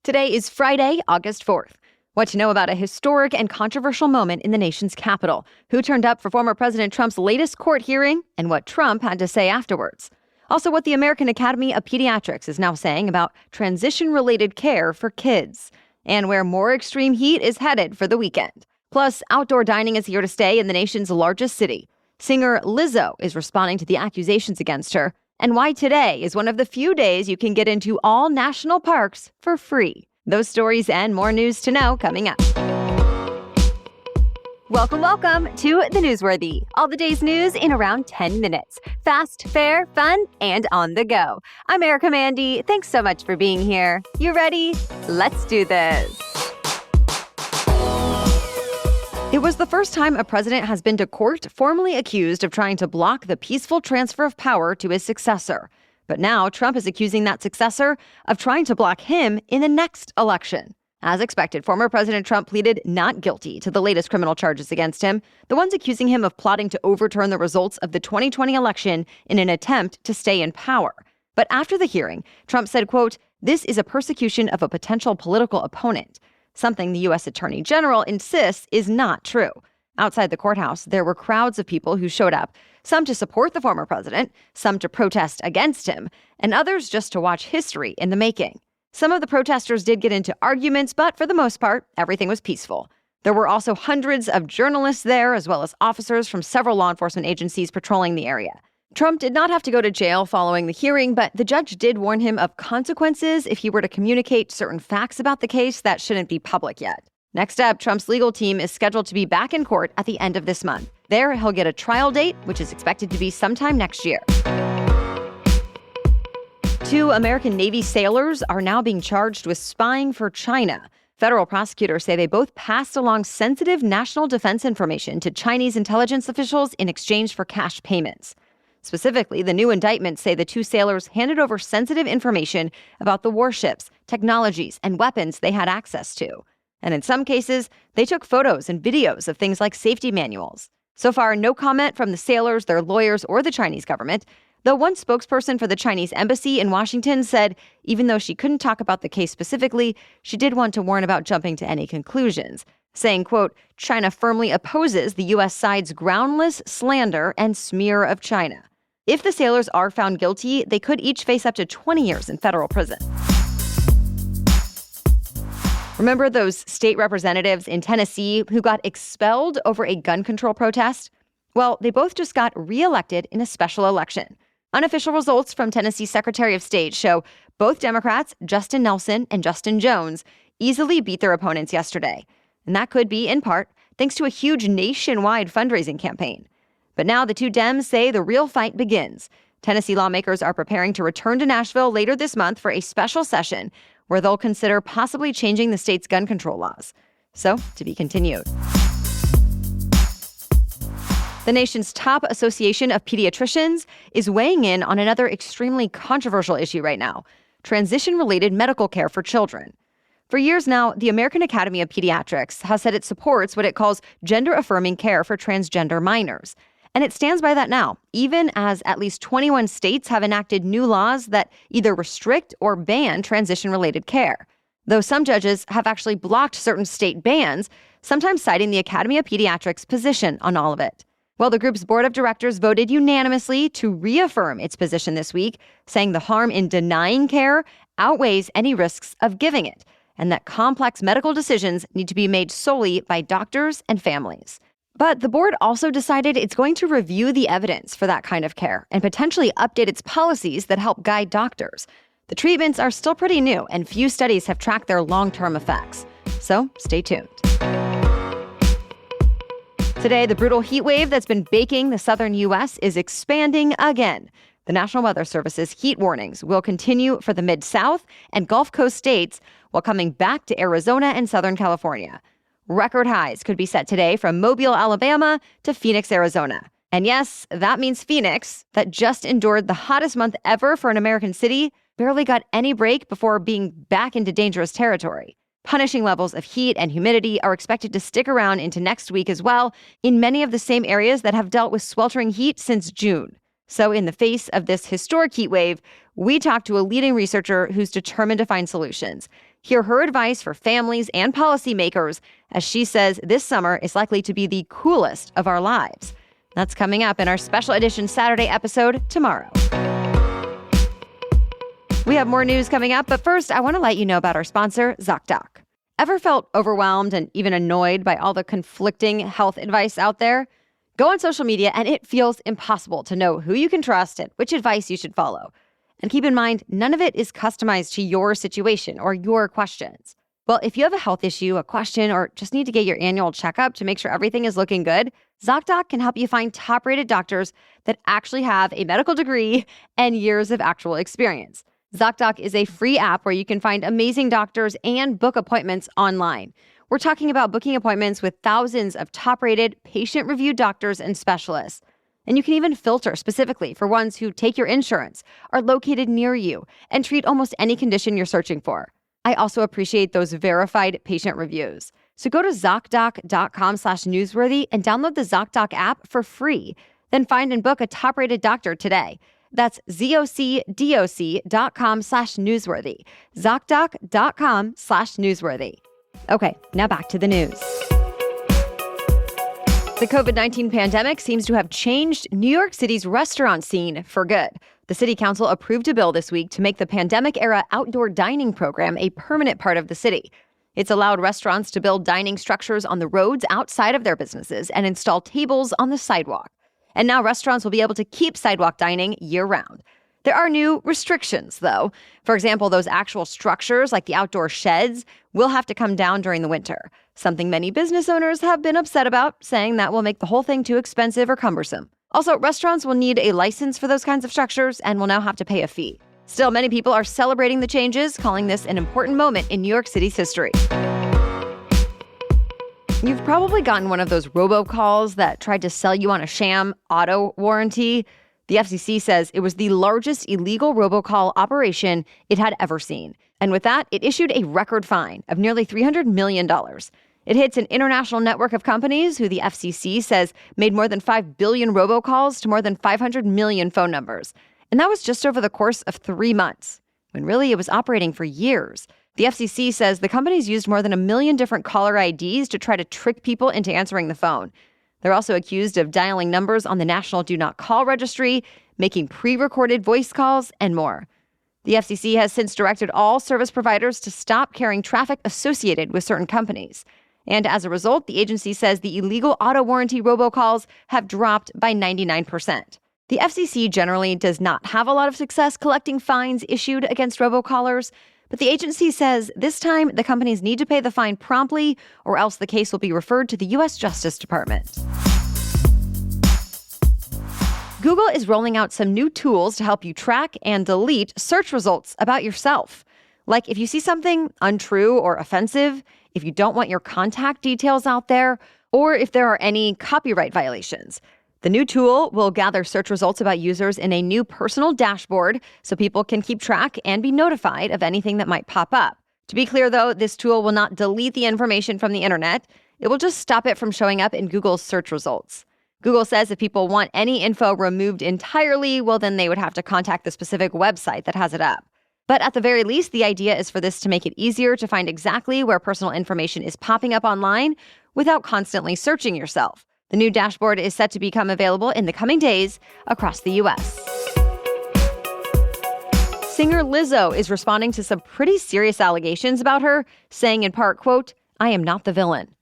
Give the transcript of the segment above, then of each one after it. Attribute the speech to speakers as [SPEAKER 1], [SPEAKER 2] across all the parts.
[SPEAKER 1] Today is Friday, August 4th. What to know about a historic and controversial moment in the nation's capital, who turned up for former President Trump's latest court hearing, and what Trump had to say afterwards. Also, what the American Academy of Pediatrics is now saying about transition-related care for kids, and where more extreme heat is headed for the weekend. Plus, outdoor dining is here to stay in the nation's largest city. Singer Lizzo is responding to the accusations against her, and why today is one of the few days you can get into all national parks for free. Those stories and more news to know coming up. Welcome to The Newsworthy. All the day's news in around 10 minutes. Fast, fair, fun, and on the go. I'm Erica Mandy. Thanks so much for being here. You ready? Let's do this. It was the first time a president has been to court formally accused of trying to block the peaceful transfer of power to his successor. But now Trump is accusing that successor of trying to block him in the next election. As expected, former President Trump pleaded not guilty to the latest criminal charges against him, the ones accusing him of plotting to overturn the results of the 2020 election in an attempt to stay in power. But after the hearing, Trump said, quote, "This is a persecution of a potential political opponent," something the U.S. Attorney General insists is not true. Outside the courthouse, there were crowds of people who showed up, some to support the former president, some to protest against him, and others just to watch history in the making. Some of the protesters did get into arguments, but for the most part, everything was peaceful. There were also hundreds of journalists there, as well as officers from several law enforcement agencies patrolling the area. Trump did not have to go to jail following the hearing, but the judge did warn him of consequences if he were to communicate certain facts about the case that shouldn't be public yet. Next up, Trump's legal team is scheduled to be back in court at the end of this month. There, he'll get a trial date, which is expected to be sometime next year. 2 American Navy sailors are now being charged with spying for China. Federal prosecutors say they both passed along sensitive national defense information to Chinese intelligence officials in exchange for cash payments. Specifically, the new indictments say the 2 sailors handed over sensitive information about the warships, technologies, and weapons they had access to. And in some cases, they took photos and videos of things like safety manuals. So far, no comment from the sailors, their lawyers, or the Chinese government, though one spokesperson for the Chinese embassy in Washington said even though she couldn't talk about the case specifically, she did want to warn about jumping to any conclusions, saying, quote, "China firmly opposes the U.S. side's groundless slander and smear of China." If the sailors are found guilty, they could each face up to 20 years in federal prison. Remember those state representatives in Tennessee who got expelled over a gun control protest? Well, they both just got reelected in a special election. Unofficial results from Tennessee's Secretary of State show both Democrats, Justin Nelson and Justin Jones, easily beat their opponents yesterday. And that could be, in part, thanks to a huge nationwide fundraising campaign. But now the 2 Dems say the real fight begins. Tennessee lawmakers are preparing to return to Nashville later this month for a special session where they'll consider possibly changing the state's gun control laws. So, to be continued. The nation's top association of pediatricians is weighing in on another extremely controversial issue right now: transition-related medical care for children. For years now, the American Academy of Pediatrics has said it supports what it calls gender-affirming care for transgender minors. And it stands by that now, even as at least 21 states have enacted new laws that either restrict or ban transition-related care. Though some judges have actually blocked certain state bans, sometimes citing the Academy of Pediatrics' position on all of it. Well, the group's board of directors voted unanimously to reaffirm its position this week, saying the harm in denying care outweighs any risks of giving it, and that complex medical decisions need to be made solely by doctors and families. But the board also decided it's going to review the evidence for that kind of care and potentially update its policies that help guide doctors. The treatments are still pretty new, and few studies have tracked their long-term effects. So stay tuned. Today, the brutal heat wave that's been baking the southern U.S. is expanding again. The National Weather Service's heat warnings will continue for the Mid-South and Gulf Coast states while coming back to Arizona and Southern California. Record highs could be set today from Mobile, Alabama to Phoenix, Arizona. And yes, that means Phoenix, that just endured the hottest month ever for an American city, barely got any break before being back into dangerous territory. Punishing levels of heat and humidity are expected to stick around into next week as well in many of the same areas that have dealt with sweltering heat since June. So in the face of this historic heat wave, we talked to a leading researcher who's determined to find solutions. Hear her advice for families and policymakers as she says this summer is likely to be the coolest of our lives. That's coming up in our special edition Saturday episode tomorrow. We have more news coming up, but first, I want to let you know about our sponsor, ZocDoc. Ever felt overwhelmed and even annoyed by all the conflicting health advice out there? Go on social media and it feels impossible to know who you can trust and which advice you should follow. And keep in mind, none of it is customized to your situation or your questions. Well, if you have a health issue, a question, or just need to get your annual checkup to make sure everything is looking good, ZocDoc can help you find top-rated doctors that actually have a medical degree and years of actual experience. ZocDoc is a free app where you can find amazing doctors and book appointments online. We're talking about booking appointments with thousands of top-rated, patient-reviewed doctors and specialists. And you can even filter specifically for ones who take your insurance, are located near you, and treat almost any condition you're searching for. I also appreciate those verified patient reviews. So go to ZocDoc.com/newsworthy and download the ZocDoc app for free. Then find and book a top-rated doctor today. That's ZocDoc.com/newsworthy. ZocDoc.com/newsworthy. Okay, now back to the news. The COVID-19 pandemic seems to have changed New York City's restaurant scene for good. The City Council approved a bill this week to make the pandemic-era outdoor dining program a permanent part of the city. It's allowed restaurants to build dining structures on the roads outside of their businesses and install tables on the sidewalk. And now restaurants will be able to keep sidewalk dining year-round. There are new restrictions, though. For example, those actual structures, like the outdoor sheds, will have to come down during the winter, something many business owners have been upset about, saying that will make the whole thing too expensive or cumbersome. Also, restaurants will need a license for those kinds of structures and will now have to pay a fee. Still, many people are celebrating the changes, calling this an important moment in New York City's history. You've probably gotten one of those robocalls that tried to sell you on a sham auto warranty. The FCC says it was the largest illegal robocall operation it had ever seen. And with that, it issued a record fine of nearly $300 million. It hits an international network of companies who the FCC says made more than 5 billion robocalls to more than 500 million phone numbers. And that was just over the course of 3 months, when really it was operating for years. The FCC says the companies used more than 1 million different caller IDs to try to trick people into answering the phone. They're also accused of dialing numbers on the National Do Not Call Registry, making pre-recorded voice calls, and more. The FCC has since directed all service providers to stop carrying traffic associated with certain companies. And as a result, the agency says the illegal auto warranty robocalls have dropped by 99%. The FCC generally does not have a lot of success collecting fines issued against robocallers, but the agency says this time the companies need to pay the fine promptly or else the case will be referred to the U.S. Justice Department. Google is rolling out some new tools to help you track and delete search results about yourself. Like if you see something untrue or offensive, if you don't want your contact details out there, or if there are any copyright violations. The new tool will gather search results about users in a new personal dashboard so people can keep track and be notified of anything that might pop up. To be clear, though, this tool will not delete the information from the internet. It will just stop it from showing up in Google's search results. Google says if people want any info removed entirely, well, then they would have to contact the specific website that has it up. But at the very least, the idea is for this to make it easier to find exactly where personal information is popping up online without constantly searching yourself. The new dashboard is set to become available in the coming days across the U.S. Singer Lizzo is responding to some pretty serious allegations about her, saying in part, quote, "I am not the villain."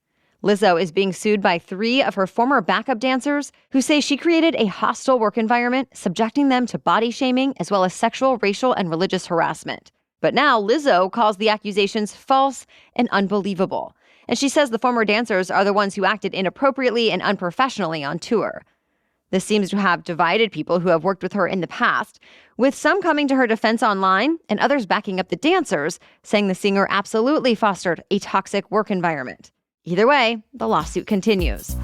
[SPEAKER 1] Lizzo is being sued by 3 of her former backup dancers who say she created a hostile work environment, subjecting them to body shaming as well as sexual, racial, and religious harassment. But now Lizzo calls the accusations false and unbelievable. And she says the former dancers are the ones who acted inappropriately and unprofessionally on tour. This seems to have divided people who have worked with her in the past, with some coming to her defense online and others backing up the dancers, saying the singer absolutely fostered a toxic work environment. Either way, the lawsuit continues.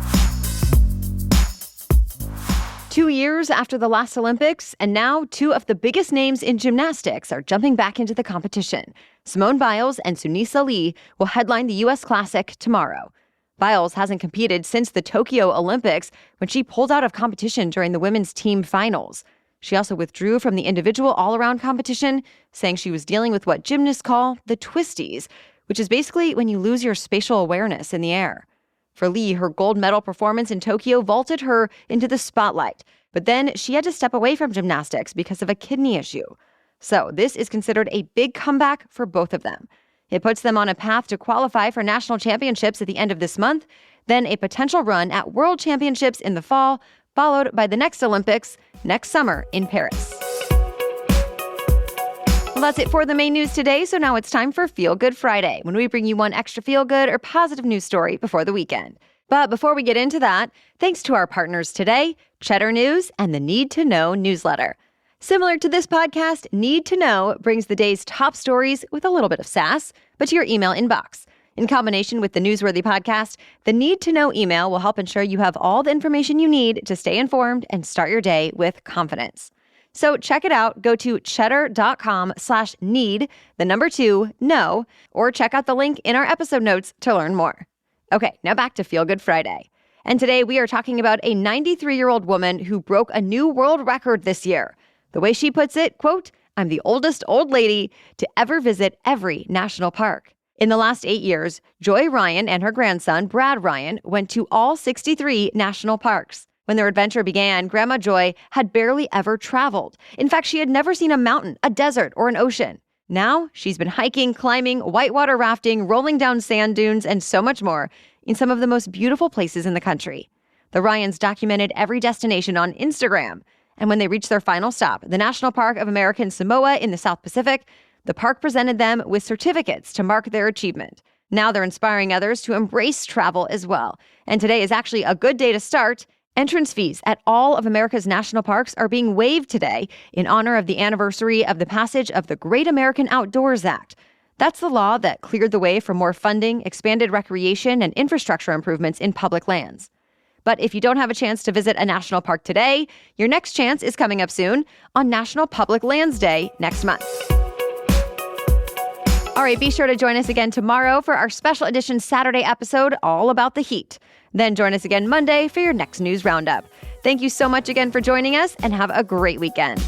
[SPEAKER 1] 2 years after the last Olympics, and now 2 of the biggest names in gymnastics are jumping back into the competition. Simone Biles and Sunisa will headline the U.S. Classic tomorrow. Biles hasn't competed since the Tokyo Olympics when she pulled out of competition during the women's team finals. She also withdrew from the individual all-around competition, saying she was dealing with what gymnasts call the twisties, which is basically when you lose your spatial awareness in the air. For Lee, her gold medal performance in Tokyo vaulted her into the spotlight, but then she had to step away from gymnastics because of a kidney issue. So this is considered a big comeback for both of them. It puts them on a path to qualify for national championships at the end of this month, then a potential run at world championships in the fall, followed by the next Olympics next summer in Paris. Well, that's it for the main news today, so now it's time for Feel Good Friday, when we bring you one extra feel-good or positive news story before the weekend. But before we get into that, thanks to our partners today, Cheddar News and the Need to Know newsletter. Similar to this podcast, Need to Know brings the day's top stories with a little bit of sass, but to your email inbox. In combination with the Newsworthy podcast, the Need to Know email will help ensure you have all the information you need to stay informed and start your day with confidence. So check it out. Go to cheddar.com/need, 2know, or check out the link in our episode notes to learn more. Okay, now back to Feel Good Friday. And today we are talking about a 93-year-old woman who broke a new world record this year. The way she puts it, quote, "I'm the oldest old lady to ever visit every national park." In the last 8 years, Joy Ryan and her grandson, Brad Ryan, went to all 63 national parks. When their adventure began, Grandma Joy had barely ever traveled. In fact, she had never seen a mountain, a desert, or an ocean. Now, she's been hiking, climbing, whitewater rafting, rolling down sand dunes, and so much more in some of the most beautiful places in the country. The Ryans documented every destination on Instagram. And when they reached their final stop, the National Park of American Samoa in the South Pacific, the park presented them with certificates to mark their achievement. Now they're inspiring others to embrace travel as well. And today is actually a good day to start. Entrance fees at all of America's national parks are being waived today in honor of the anniversary of the passage of the Great American Outdoors Act. That's the law that cleared the way for more funding, expanded recreation, and infrastructure improvements in public lands. But if you don't have a chance to visit a national park today, your next chance is coming up soon on National Public Lands Day next month. All right, be sure to join us again tomorrow for our special edition Saturday episode all about the heat. Then join us again Monday for your next news roundup. Thank you so much again for joining us, and have a great weekend.